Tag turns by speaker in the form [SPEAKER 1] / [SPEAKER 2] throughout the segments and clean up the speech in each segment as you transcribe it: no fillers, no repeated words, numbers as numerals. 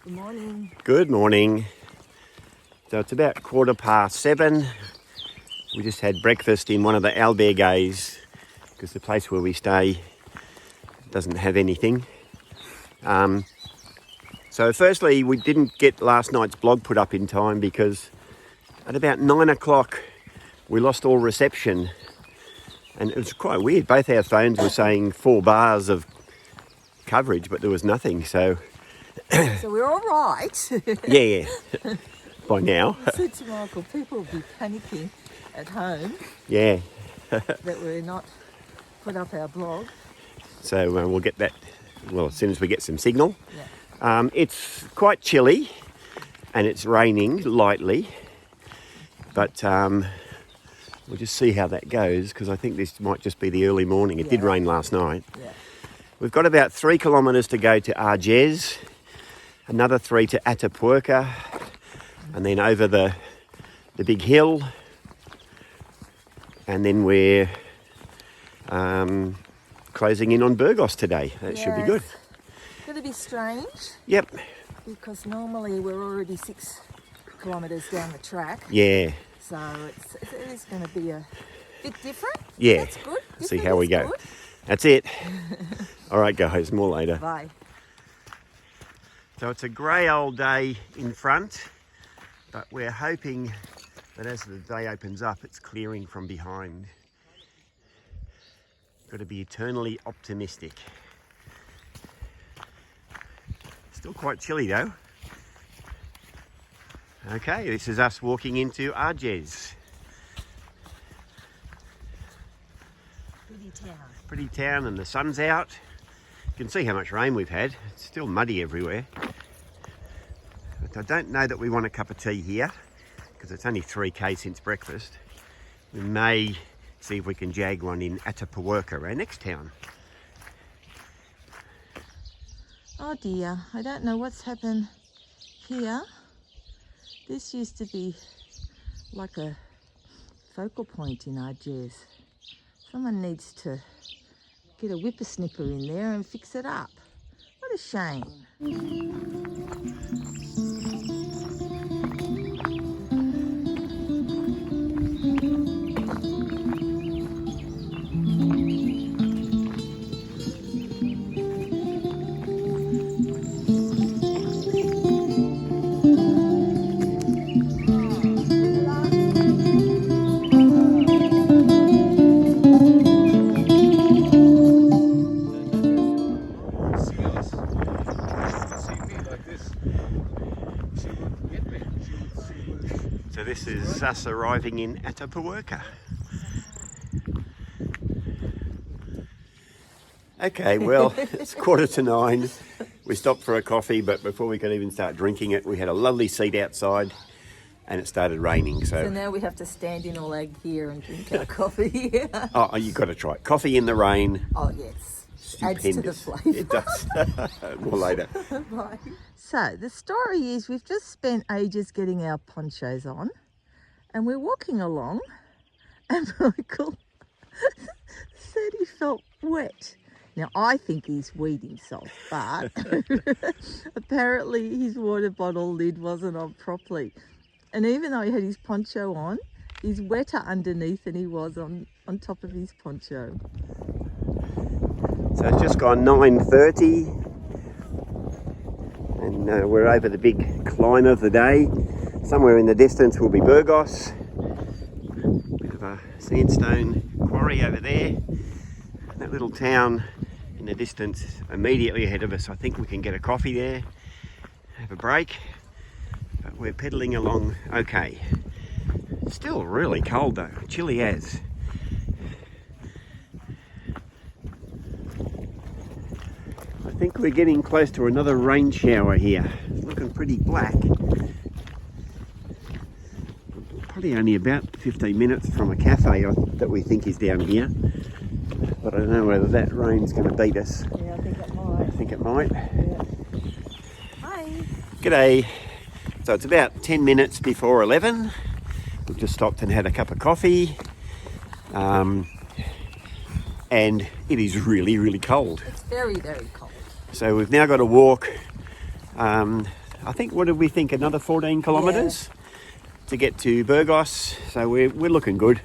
[SPEAKER 1] Good morning.
[SPEAKER 2] Good morning. So it's about 7:15. We just had breakfast in one of the albergues because the place where we stay doesn't have anything. So firstly, we didn't get last night's blog put up in time because at about 9 o'clock we lost all reception. And it was quite weird. Both our phones were saying 4 bars of coverage, but there was nothing. So
[SPEAKER 1] we're all right.
[SPEAKER 2] yeah. By now.
[SPEAKER 1] I said to Michael, people will be panicking at home.
[SPEAKER 2] Yeah.
[SPEAKER 1] That we're not put up our blog.
[SPEAKER 2] So we'll get that, as soon as we get some signal.
[SPEAKER 1] Yeah.
[SPEAKER 2] It's quite chilly and it's raining lightly, but we'll just see how that goes because I think this might just be the early morning. It did rain last night.
[SPEAKER 1] Yeah.
[SPEAKER 2] We've got about 3 kilometres to go to Arges, another 3 to Atapuerca, and then over the big hill, and then we're closing in on Burgos today. That should be good.
[SPEAKER 1] It's going to be strange.
[SPEAKER 2] Yep.
[SPEAKER 1] Because normally we're already 6 kilometres down the track.
[SPEAKER 2] Yeah.
[SPEAKER 1] So it is going to be a bit different.
[SPEAKER 2] Yeah.
[SPEAKER 1] That's good.
[SPEAKER 2] See how we go.
[SPEAKER 1] Good.
[SPEAKER 2] That's it. All right, guys. More later.
[SPEAKER 1] Bye.
[SPEAKER 2] So it's a grey old day in front, but we're hoping that as the day opens up, it's clearing from behind. Got to be eternally optimistic. Still quite chilly though. Okay, this is us walking into Arges.
[SPEAKER 1] Pretty town.
[SPEAKER 2] Pretty town and the sun's out. You can see how much rain we've had. It's still muddy everywhere. But I don't know that we want a cup of tea here because it's only 3k since breakfast. We may see if we can jag one in Atapuerca, our next town.
[SPEAKER 1] Oh dear, I don't know what's happened here. This used to be like a focal point in Arges. Someone needs to get a whippersnipper in there and fix it up. What a shame.
[SPEAKER 2] So this is us arriving in Atapuerca. Okay, well, it's 9:15. We stopped for a coffee, but before we could even start drinking it, we had a lovely seat outside and it started raining.
[SPEAKER 1] So now we have to stand in all our gear and drink our coffee.
[SPEAKER 2] Oh, you've got to try it. Coffee in the rain.
[SPEAKER 1] Oh, yes.
[SPEAKER 2] Stupendous.
[SPEAKER 1] Adds to the flavour.
[SPEAKER 2] It does. More later.
[SPEAKER 1] Bye. So the story is we've just spent ages getting our ponchos on and we're walking along and Michael said he felt wet. Now I think he's weeding salt, but apparently his water bottle lid wasn't on properly. And even though he had his poncho on, he's wetter underneath than he was on top of his poncho.
[SPEAKER 2] So it's just gone 9:30 and we're over the big climb of the day. Somewhere in the distance will be Burgos. We have a sandstone quarry over there. That little town in the distance immediately ahead of us. I think we can get a coffee there, have a break, but we're pedalling along okay. Still really cold though, chilly as. I think we're getting close to another rain shower here. It's looking pretty black. Probably only about 15 minutes from a cafe that we think is down here. But I don't know whether that rain's going to beat us.
[SPEAKER 1] Yeah, I think it might.
[SPEAKER 2] I think it might.
[SPEAKER 1] Yeah. Hi.
[SPEAKER 2] G'day. So it's about 10 minutes before 11. We've just stopped and had a cup of coffee. And it is really, really cold.
[SPEAKER 1] It's very, very cold.
[SPEAKER 2] So we've now got to walk I think, what did we think, another 14 kilometres to get to Burgos. So we're looking good.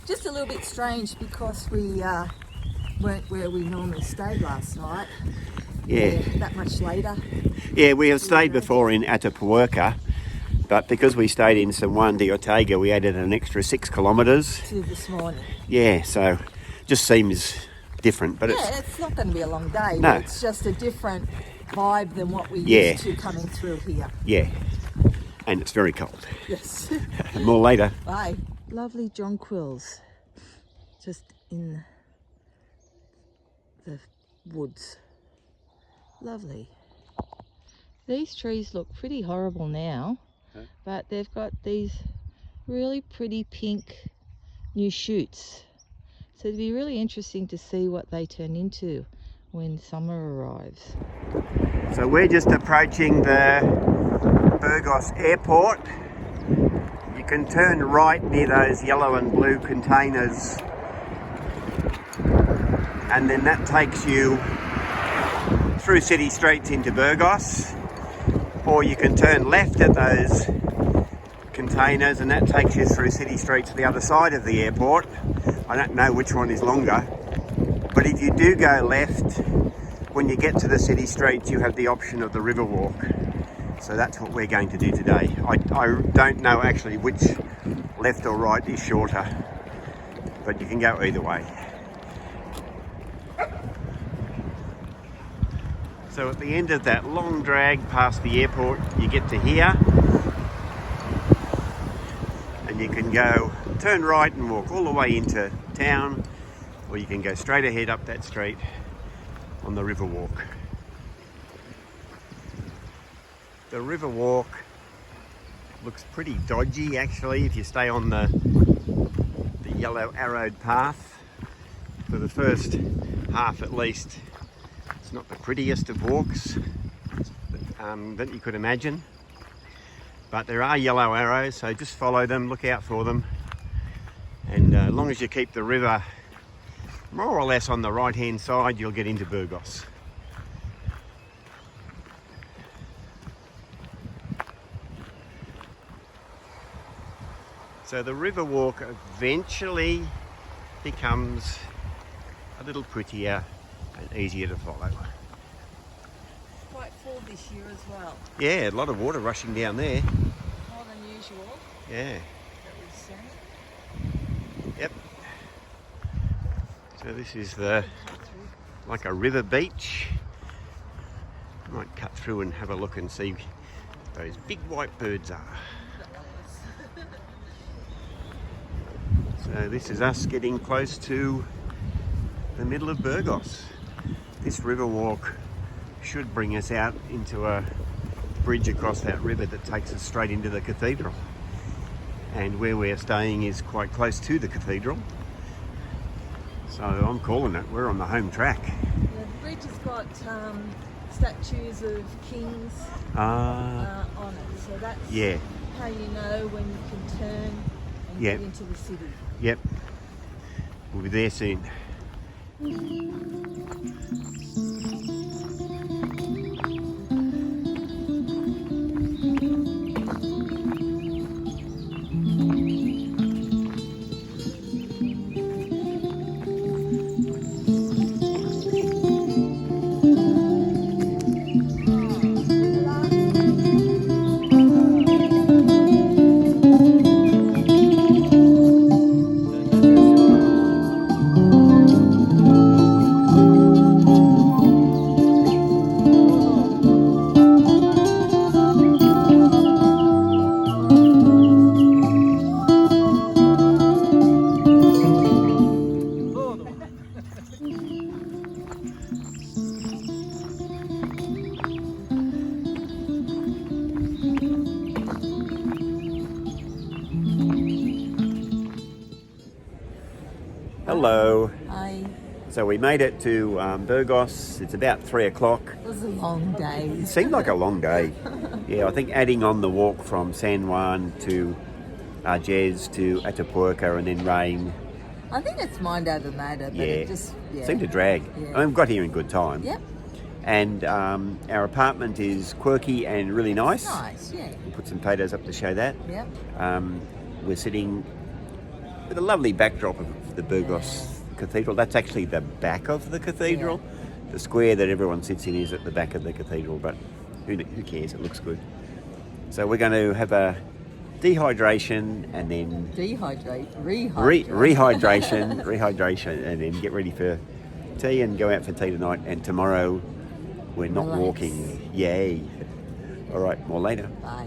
[SPEAKER 1] Just a little bit strange because we weren't where we normally stayed last night.
[SPEAKER 2] Yeah.
[SPEAKER 1] That much later.
[SPEAKER 2] Yeah, we have stayed before in Atapuerca, but because we stayed in San Juan de Ortega, we added an extra 6 kilometres.
[SPEAKER 1] To this morning.
[SPEAKER 2] Yeah, so just seems different, but
[SPEAKER 1] it's not going to be a long day.
[SPEAKER 2] No.
[SPEAKER 1] It's just a different vibe than what we used to coming through here.
[SPEAKER 2] Yeah, and it's very cold.
[SPEAKER 1] Yes.
[SPEAKER 2] More later.
[SPEAKER 1] Bye. Lovely jonquils, just in the woods. Lovely. These trees look pretty horrible now, but they've got these really pretty pink new shoots. So it'd be really interesting to see what they turn into when summer arrives.
[SPEAKER 2] So we're just approaching the Burgos airport. You can turn right near those yellow and blue containers, and then that takes you through city streets into Burgos, or you can turn left at those containers and that takes you through city streets to the other side of the airport. I don't know which one is longer, but if you do go left, when you get to the city streets, you have the option of the river walk. So that's what we're going to do today. I don't know actually which left or right is shorter, but you can go either way. So at the end of that long drag past the airport, you get to here, and you can go turn right and walk all the way into town, or you can go straight ahead up that street on the river walk. The river walk looks pretty dodgy actually if you stay on the yellow arrowed path. For the first half at least, it's not the prettiest of walks that you could imagine, but there are yellow arrows, so just follow them, look out for them, and as long as you keep the river more or less on the right hand side, you'll get into Burgos. So the river walk eventually becomes a little prettier and easier to follow.
[SPEAKER 1] Quite full this year as well.
[SPEAKER 2] Yeah, a lot of water rushing down there.
[SPEAKER 1] More than usual.
[SPEAKER 2] Yeah.
[SPEAKER 1] That we've seen.
[SPEAKER 2] Yep. So this is like a river beach. Might cut through and have a look and see what those big white birds are. So this is us getting close to the middle of Burgos. This river walk should bring us out into a bridge across that river that takes us straight into the cathedral. And where we're staying is quite close to the cathedral. So I'm calling it, we're on the home track.
[SPEAKER 1] The bridge has got statues of kings on it. So that's how you know when you can turn and get into the city.
[SPEAKER 2] Yep. We'll be there soon. Hello.
[SPEAKER 1] Hi.
[SPEAKER 2] So we made it to Burgos. It's about 3 o'clock.
[SPEAKER 1] It was a long day.
[SPEAKER 2] It seemed like a long day. Yeah, I think adding on the walk from San Juan to Arges to Atapuerca and then rain.
[SPEAKER 1] I think it's mind over matter, but it just
[SPEAKER 2] seemed to drag.
[SPEAKER 1] Yeah.
[SPEAKER 2] I mean, we got here in good time.
[SPEAKER 1] Yep.
[SPEAKER 2] And our apartment is quirky and really nice.
[SPEAKER 1] Nice, yeah.
[SPEAKER 2] We'll put some photos up to show that.
[SPEAKER 1] Yep.
[SPEAKER 2] We're sitting with a lovely backdrop of the Burgos Cathedral. That's actually the back of the cathedral. The square that everyone sits in is at the back of the cathedral, but who cares? It looks good. So we're going to have a dehydration and then rehydration, and then get ready for tea and go out for tea tonight. And tomorrow we're not walking. Yay! All right, more later.
[SPEAKER 1] Bye.